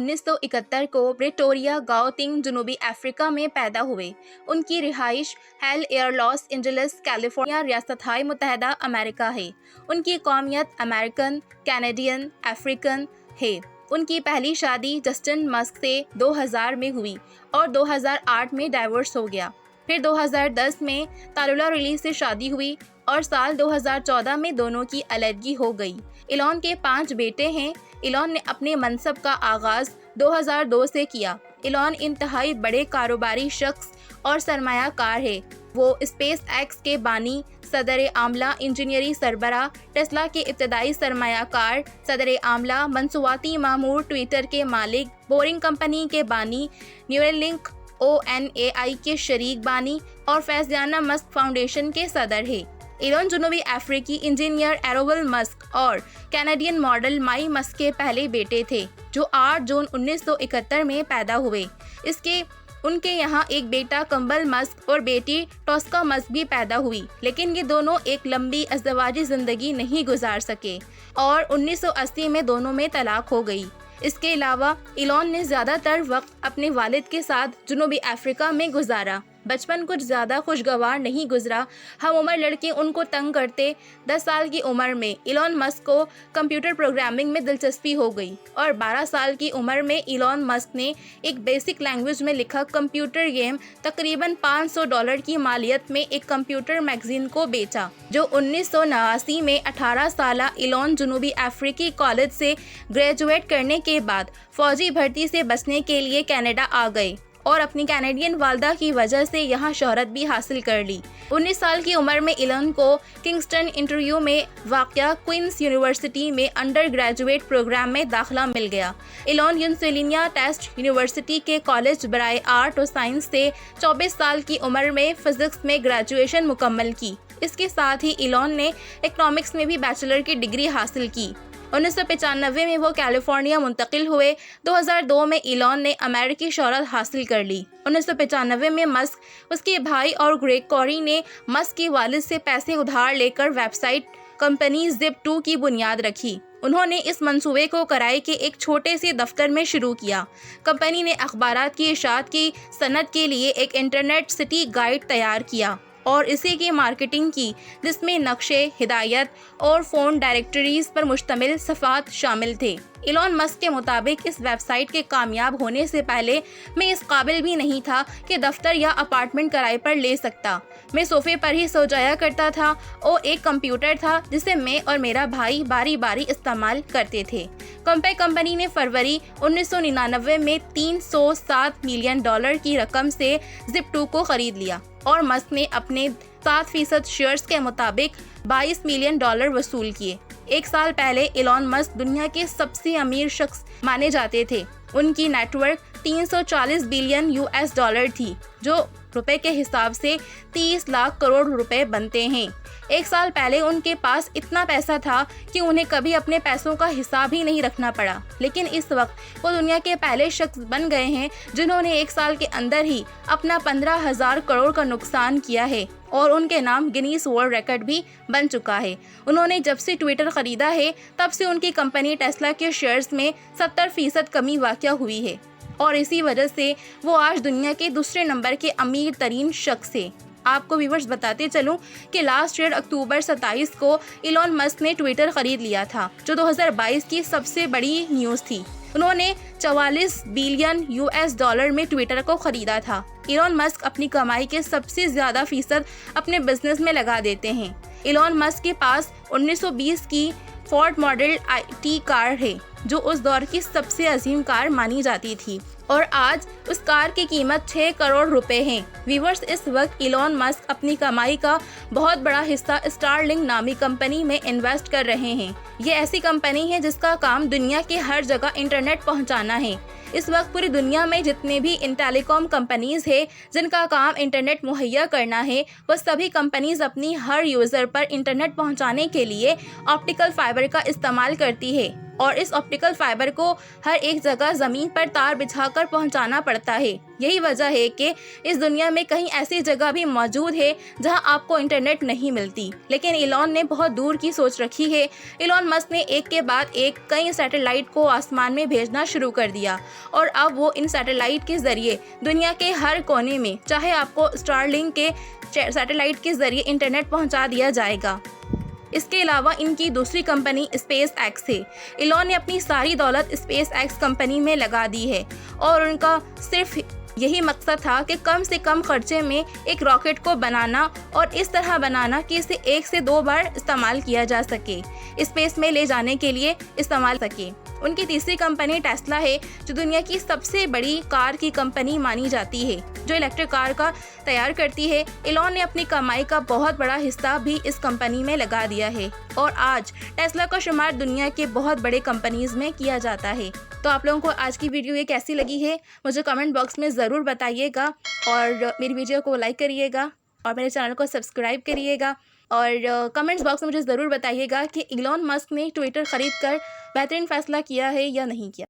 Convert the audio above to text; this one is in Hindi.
1971 को प्रेटोरिया गाओटिंग जनूबी अफ्रीका में पैदा हुए। उनकी रिहाइश हेल एयर लॉस एंजलिस कैलिफोर्निया रियासत मुत्तहदा अमेरिका है। उनकी कौमियत अमेरिकन, कैनेडियन, अफ्रीकन है। उनकी पहली शादी जस्टिन मस्क से 2000 में हुई और 2008 में डाइवोर्स हो गया। फिर 2010 में तालुला रिली से शादी हुई और साल 2014 में दोनों की अलहदगी हो गई। इलॉन के 5 बेटे हैं। इलॉन ने अपने मनसब का आगाज़ 2002 से किया। इलॉन इंतहाई बड़े कारोबारी शख्स और सरमायाकार है। वो स्पेस एक्स के बानी, सदर आमला, इंजीनियरी सरबराह, टेस्ला के इब्तदाई सरमायाकार, सदर आमला, मनसूबाती मामूर, ट्विटर के मालिक, बोरिंग कंपनी के बानी, न्यूरलिंक ONAI के शरीक बानी और फैज़ियाना मस्क फाउंडेशन के सदर है। इलॉन जनूबी अफ्रीकी इंजीनियर एरोविल मस्क और कैनेडियन मॉडल माई मस्क के पहले बेटे थे, जो 8 जून 1971 में पैदा हुए। उनके यहाँ एक बेटा कंबल मस्क और बेटी टॉस्का मस्क भी पैदा हुई, लेकिन ये दोनों एक लंबी अज़दवाजी ज़िंदगी नहीं गुजार सके और 1980 में दोनों में तलाक हो गई। इसके अलावा इलॉन ने ज़्यादातर वक्त अपने वालिद के साथ जनूबी अफ्रीका में गुजारा। बचपन कुछ ज़्यादा खुशगवार नहीं गुजरा। हम उम्र लड़के उनको तंग करते। 10 साल की उम्र में इलॉन मस्क को कंप्यूटर प्रोग्रामिंग में दिलचस्पी हो गई और 12 साल की उम्र में इलॉन मस्क ने एक बेसिक लैंग्वेज में लिखा कंप्यूटर गेम तकरीबन $500 की मालियत में एक कंप्यूटर मैगजीन को बेचा, जो 1989 में 18 साल इलॉन जनूबी अफ्रीकी कॉलेज से ग्रेजुएट करने के बाद फौजी भर्ती से बचने के लिए कनाडा आ गए और अपनी कैनेडियन वालदा की वजह से यहाँ शोहरत भी हासिल कर ली। 19 साल की उम्र में इलॉन को किंगस्टन इंटरव्यू में वाक़या क्वींस यूनिवर्सिटी में अंडर ग्रेजुएट प्रोग्राम में दाखिला मिल गया। इलॉन यून्सविलिया टेस्ट यूनिवर्सिटी के कॉलेज बराए आर्ट और साइंस से 24 साल की उम्र में फिजिक्स में ग्रेजुएशन मुकम्मल की। इसके साथ ही इलॉन ने इकोनॉमिक्स में भी बैचलर की डिग्री हासिल की। 1995 में वो कैलिफोर्निया मुंतकिल हुए। 2002 में इलॉन ने अमेरिकी शोहरत हासिल कर ली। 1995 में मस्क, उसके भाई और ग्रेग कॉरी ने मस्क के वालिद से पैसे उधार लेकर वेबसाइट कंपनी Zip2 की बुनियाद रखी। उन्होंने इस मंसूबे को कराए के एक छोटे से दफ्तर में शुरू किया। कंपनी ने अखबारात की इशाअत की सनत के लिए एक इंटरनेट सिटी गाइड तैयार किया और इसी की मार्केटिंग की, जिसमें नक्शे, हिदायत और फ़ोन डायरेक्टरीज पर मुश्तमिल सफ़ात शामिल थे। इलॉन मस्क के मुताबिक इस वेबसाइट के कामयाब होने से पहले मैं इस काबिल भी नहीं था कि दफ्तर या अपार्टमेंट किराए पर ले सकता। मैं सोफे पर ही सो जाया करता था और एक कंप्यूटर था जिसे मैं और मेरा भाई बारी बारी इस्तेमाल करते थे। कंपनी ने फरवरी 1999 में $307 मिलियन की रकम से Zip2 को खरीद लिया और मस्क ने अपने 7% शेयर्स के मुताबिक $22 मिलियन वसूल किए। एक साल पहले इलॉन मस्क दुनिया के सबसे अमीर शख्स माने जाते थे। उनकी नेटवर्क 340 बिलियन US थी, जो रुपए के हिसाब से 30 लाख करोड़ रुपए बनते हैं। एक साल पहले उनके पास इतना पैसा था कि उन्हें कभी अपने पैसों का हिसाब ही नहीं रखना पड़ा, लेकिन इस वक्त वो दुनिया के पहले शख्स बन गए हैं जिन्होंने एक साल के अंदर ही अपना 15,000 करोड़ का नुकसान किया है और उनके नाम गिनीज वर्ल्ड रिकॉर्ड भी बन चुका है। उन्होंने जब से ट्विटर खरीदा है तब से उनकी कंपनी टेस्ला के शेयर्स में 70% कमी वाक़या हुई है और इसी वजह से वो आज दुनिया के दूसरे नंबर के अमीर तरीन शख्स है। आपको व्यूअर्स बताते चलूं कि लास्ट ईयर अक्टूबर 27 को इलॉन मस्क ने ट्विटर खरीद लिया था, जो 2022 की सबसे बड़ी न्यूज़ थी। उन्होंने 44 बिलियन US में ट्विटर को खरीदा था। इलॉन मस्क अपनी कमाई के सबसे ज़्यादा फीसद अपने बिजनेस में लगा देते हैं। इलॉन मस्क के पास 1920 की फोर्ड मॉडल IT कार है, जो उस दौर की सबसे अजीम कार मानी जाती थी और आज उस कार की कीमत 6 करोड़ रुपए है। व्यूअर्स, इस वक्त इलॉन मस्क अपनी कमाई का बहुत बड़ा हिस्सा स्टारलिंक नामी कंपनी में इन्वेस्ट कर रहे हैं। ये ऐसी कंपनी है जिसका काम दुनिया के हर जगह इंटरनेट पहुंचाना है। इस वक्त पूरी दुनिया में जितने भी इन टेलीकॉम कंपनीज है जिनका काम इंटरनेट मुहैया करना है, वह सभी कंपनीज अपनी हर यूज़र पर इंटरनेट पहुंचाने के लिए ऑप्टिकल फाइबर का इस्तेमाल करती है और इस ऑप्टिकल फाइबर को हर एक जगह ज़मीन पर तार बिछाकर पहुंचाना पड़ता है। यही वजह है कि इस दुनिया में कहीं ऐसी जगह भी मौजूद है जहां आपको इंटरनेट नहीं मिलती। लेकिन इलॉन ने बहुत दूर की सोच रखी है। इलॉन मस्क ने एक के बाद एक कई सैटेलाइट को आसमान में भेजना शुरू कर दिया और अब वो इन सैटेलाइट के ज़रिए दुनिया के हर कोने में, चाहे आपको स्टारलिंक के सैटेलाइट के ज़रिए इंटरनेट पहुंचा दिया जाएगा। इसके अलावा इनकी दूसरी कंपनी स्पेस एक्स है। इलॉन ने अपनी सारी दौलत स्पेस एक्स कंपनी में लगा दी है और उनका सिर्फ यही मकसद था कि कम से कम खर्चे में एक रॉकेट को बनाना और इस तरह बनाना कि इसे 1 से 2 बार इस्तेमाल किया जा सके, स्पेस में ले जाने के लिए इस्तेमाल सके। उनकी तीसरी कंपनी टेस्ला है, जो दुनिया की सबसे बड़ी कार की कंपनी मानी जाती है, जो इलेक्ट्रिक कार का तैयार करती है। इलॉन ने अपनी कमाई का बहुत बड़ा हिस्सा भी इस कंपनी में लगा दिया है और आज टेस्ला का शुमार दुनिया के बहुत बड़े कंपनीज में किया जाता है। तो आप लोगों को आज की वीडियो ये कैसी लगी है मुझे कमेंट बॉक्स में ज़रूर बताइएगा और मेरी वीडियो को लाइक करिएगा और मेरे चैनल को सब्सक्राइब करिएगा और कमेंट्स बॉक्स में मुझे ज़रूर बताइएगा कि इलॉन मस्क ने ट्विटर ख़रीद कर बेहतरीन फ़ैसला किया है या नहीं किया।